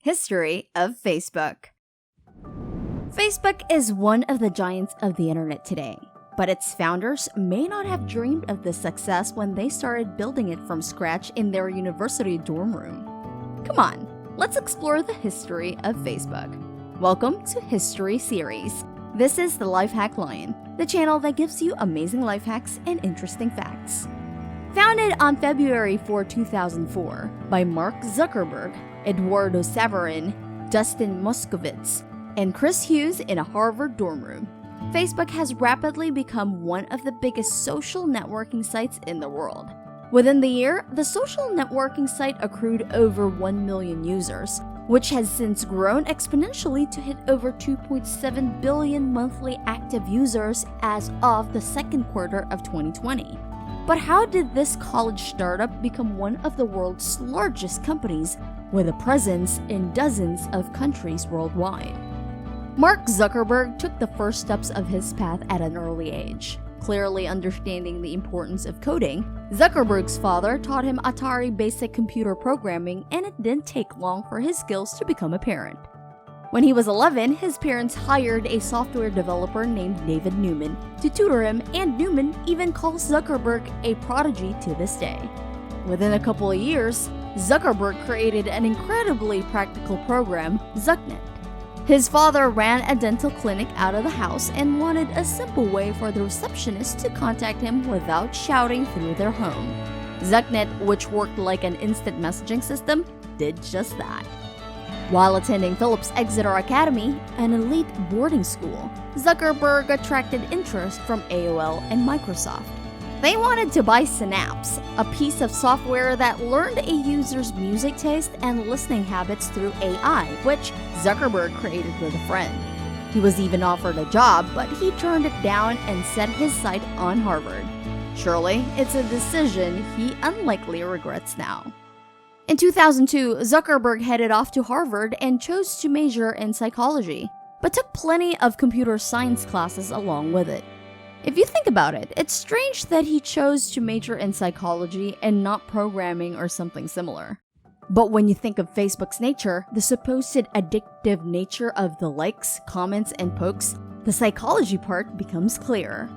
History of Facebook. Facebook is one of the giants of the internet today, but its founders may not have dreamed of this success when they started building it from scratch in their university dorm room. Come on, let's explore the history of Facebook. Welcome to History Series. This is the Life Hack Lion, the channel that gives you amazing life hacks and interesting facts. Founded on February 4, 2004 by Mark Zuckerberg, Eduardo Saverin, Dustin Moskovitz, and Chris Hughes in a Harvard dorm room, Facebook has rapidly become one of the biggest social networking sites in the world. Within the year, the social networking site accrued over 1 million users, which has since grown exponentially to hit over 2.7 billion monthly active users as of the second quarter of 2020. But how did this college startup become one of the world's largest companies with a presence in dozens of countries worldwide? Mark Zuckerberg took the first steps of his path at an early age. Clearly understanding the importance of coding, Zuckerberg's father taught him Atari basic computer programming, and it didn't take long for his skills to become apparent. When he was 11, his parents hired a software developer named David Newman to tutor him, and Newman even calls Zuckerberg a prodigy to this day. Within a couple of years, Zuckerberg created an incredibly practical program, ZuckNet. His father ran a dental clinic out of the house and wanted a simple way for the receptionist to contact him without shouting through their home. ZuckNet, which worked like an instant messaging system, did just that. While attending Phillips Exeter Academy, an elite boarding school, Zuckerberg attracted interest from AOL and Microsoft. They wanted to buy Synapse, a piece of software that learned a user's music taste and listening habits through AI, which Zuckerberg created with a friend. He was even offered a job, but he turned it down and set his sight on Harvard. Surely, it's a decision he unlikely regrets now. In 2002, Zuckerberg headed off to Harvard and chose to major in psychology, but took plenty of computer science classes along with it. If you think about it, it's strange that he chose to major in psychology and not programming or something similar. But when you think of Facebook's nature, the supposed addictive nature of the likes, comments, and pokes, the psychology part becomes clear.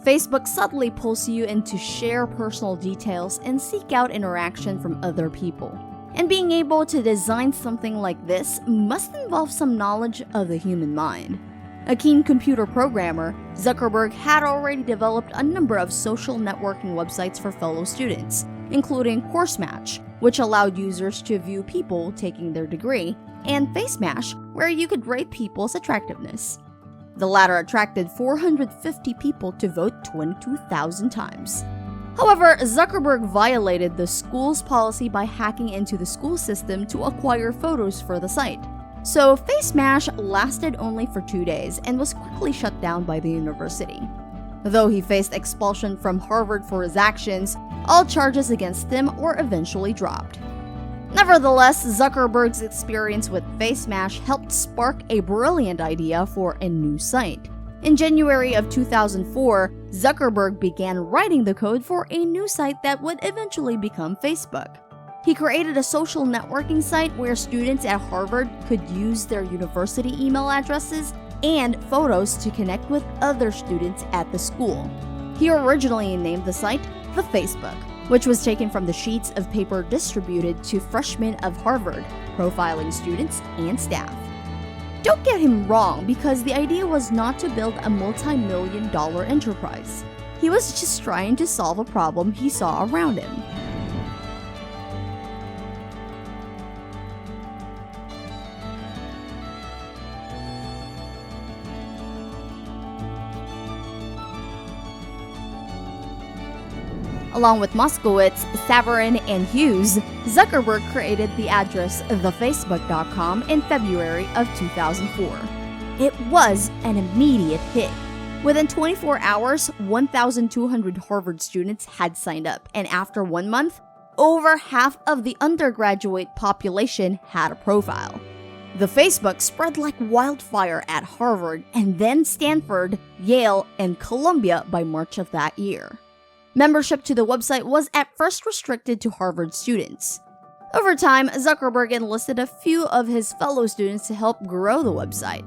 Facebook subtly pulls you in to share personal details and seek out interaction from other people. And being able to design something like this must involve some knowledge of the human mind. A keen computer programmer, Zuckerberg had already developed a number of social networking websites for fellow students, including CourseMatch, which allowed users to view people taking their degree, and FaceMash, where you could rate people's attractiveness. The latter attracted 450 people to vote 22,000 times. However, Zuckerberg violated the school's policy by hacking into the school system to acquire photos for the site. So FaceMash lasted only for 2 days and was quickly shut down by the university. Though he faced expulsion from Harvard for his actions, all charges against him were eventually dropped. Nevertheless, Zuckerberg's experience with FaceMash helped spark a brilliant idea for a new site. In January of 2004, Zuckerberg began writing the code for a new site that would eventually become Facebook. He created a social networking site where students at Harvard could use their university email addresses and photos to connect with other students at the school. He originally named the site The Facebook, which was taken from the sheets of paper distributed to freshmen of Harvard, profiling students and staff. Don't get him wrong, because the idea was not to build a multi-million-dollar enterprise. He was just trying to solve a problem he saw around him. Along with Moskowitz, Saverin, and Hughes, Zuckerberg created the address thefacebook.com in February of 2004. It was an immediate hit. Within 24 hours, 1,200 Harvard students had signed up, and after 1 month, over half of the undergraduate population had a profile. The Facebook spread like wildfire at Harvard and then Stanford, Yale, and Columbia by March of that year. Membership to the website was at first restricted to Harvard students. Over time, Zuckerberg enlisted a few of his fellow students to help grow the website.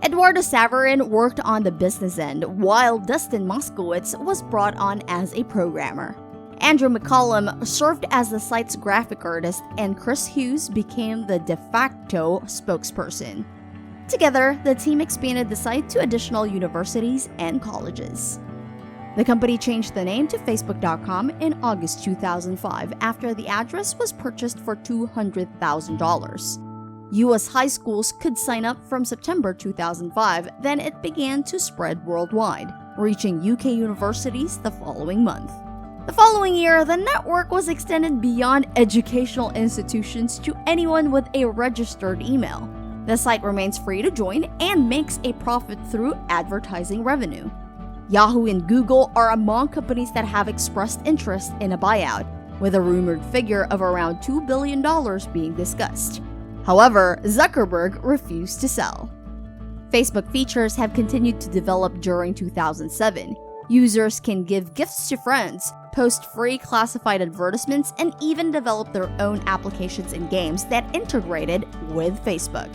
Eduardo Saverin worked on the business end, while Dustin Moskowitz was brought on as a programmer. Andrew McCollum served as the site's graphic artist, and Chris Hughes became the de facto spokesperson. Together, the team expanded the site to additional universities and colleges. The company changed the name to Facebook.com in August 2005 after the address was purchased for $200,000. US high schools could sign up from September 2005, then it began to spread worldwide, reaching UK universities the following month. The following year, the network was extended beyond educational institutions to anyone with a registered email. The site remains free to join and makes a profit through advertising revenue. Yahoo and Google are among companies that have expressed interest in a buyout, with a rumored figure of around $2 billion being discussed. However, Zuckerberg refused to sell. Facebook features have continued to develop during 2007. Users can give gifts to friends, post free classified advertisements, and even develop their own applications and games that integrated with Facebook.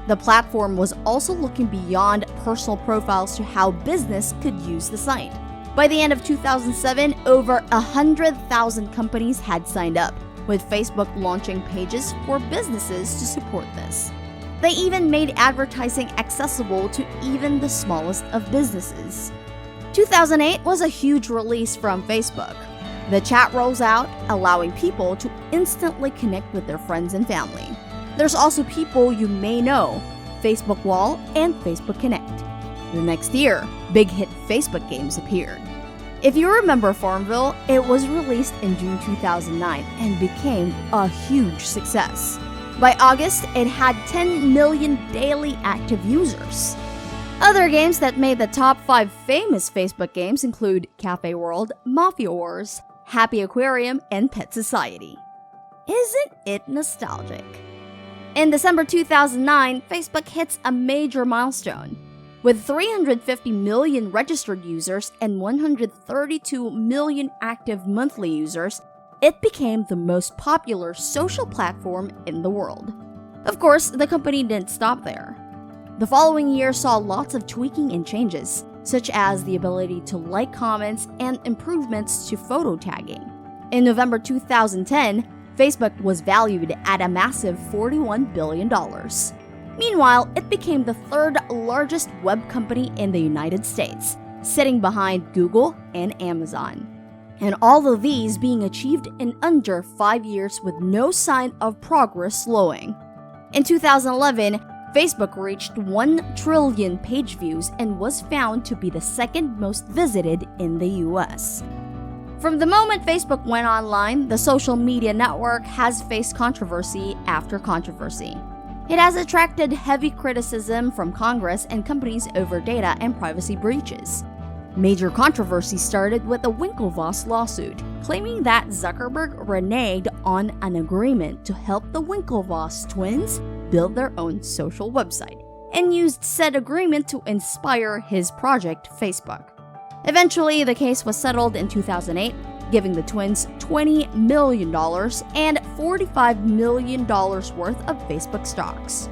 The platform was also looking beyond personal profiles to how business could use the site. By the end of 2007, over 100,000 companies had signed up, with Facebook launching pages for businesses to support this. They even made advertising accessible to even the smallest of businesses. 2008 was a huge release from Facebook. The chat rolls out, allowing people to instantly connect with their friends and family. There's also people you may know, Facebook Wall and Facebook Connect. The next year, big hit Facebook games appeared. If you remember Farmville, it was released in June 2009 and became a huge success. By August, it had 10 million daily active users. Other games that made the top 5 famous Facebook games include Cafe World, Mafia Wars, Happy Aquarium, and Pet Society. Isn't it nostalgic? In December 2009, Facebook hits a major milestone. With 350 million registered users and 132 million active monthly users, it became the most popular social platform in the world. Of course, the company didn't stop there. The following year saw lots of tweaking and changes, such as the ability to like comments and improvements to photo tagging. In November 2010, Facebook was valued at a massive $41 billion. Meanwhile, it became the third largest web company in the United States, sitting behind Google and Amazon. And all of these being achieved in under 5 years with no sign of progress slowing. In 2011, Facebook reached 1 trillion page views and was found to be the second most visited in the US. From the moment Facebook went online, the social media network has faced controversy after controversy. It has attracted heavy criticism from Congress and companies over data and privacy breaches. Major controversy started with the Winklevoss lawsuit, claiming that Zuckerberg reneged on an agreement to help the Winklevoss twins build their own social website, and used said agreement to inspire his project Facebook. Eventually, the case was settled in 2008, giving the twins $20 million and $45 million worth of Facebook stocks.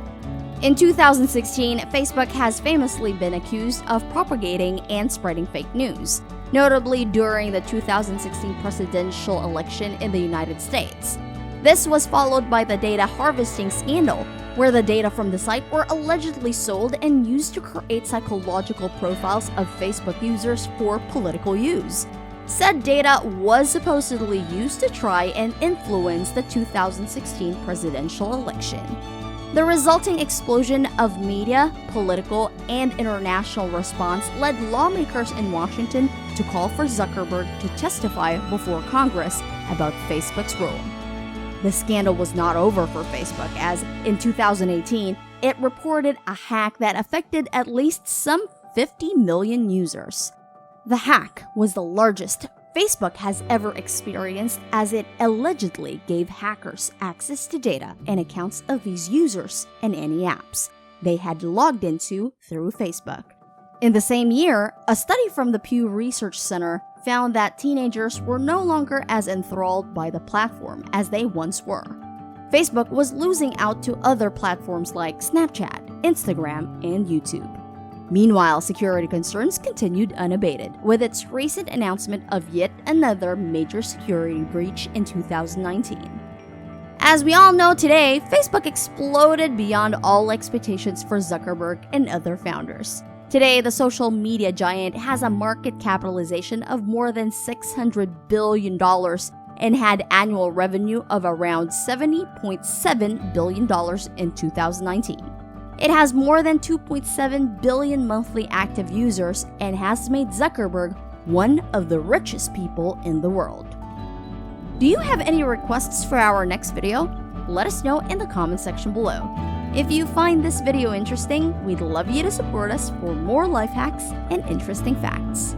In 2016, Facebook has famously been accused of propagating and spreading fake news, notably during the 2016 presidential election in the United States. This was followed by the data harvesting scandal, where the data from the site were allegedly sold and used to create psychological profiles of Facebook users for political use. Said data was supposedly used to try and influence the 2016 presidential election. The resulting explosion of media, political, and international response led lawmakers in Washington to call for Zuckerberg to testify before Congress about Facebook's role. The scandal was not over for Facebook, as in 2018, it reported a hack that affected at least some 50 million users. The hack was the largest Facebook has ever experienced, as it allegedly gave hackers access to data and accounts of these users and any apps they had logged into through Facebook. In the same year, a study from the Pew Research Center found that teenagers were no longer as enthralled by the platform as they once were. Facebook was losing out to other platforms like Snapchat, Instagram, and YouTube. Meanwhile, security concerns continued unabated, with its recent announcement of yet another major security breach in 2019. As we all know today, Facebook exploded beyond all expectations for Zuckerberg and other founders. Today, the social media giant has a market capitalization of more than $600 billion and had annual revenue of around $70.7 billion in 2019. It has more than 2.7 billion monthly active users and has made Zuckerberg one of the richest people in the world. Do you have any requests for our next video? Let us know in the comment section below. If you find this video interesting, we'd love you to support us for more life hacks and interesting facts.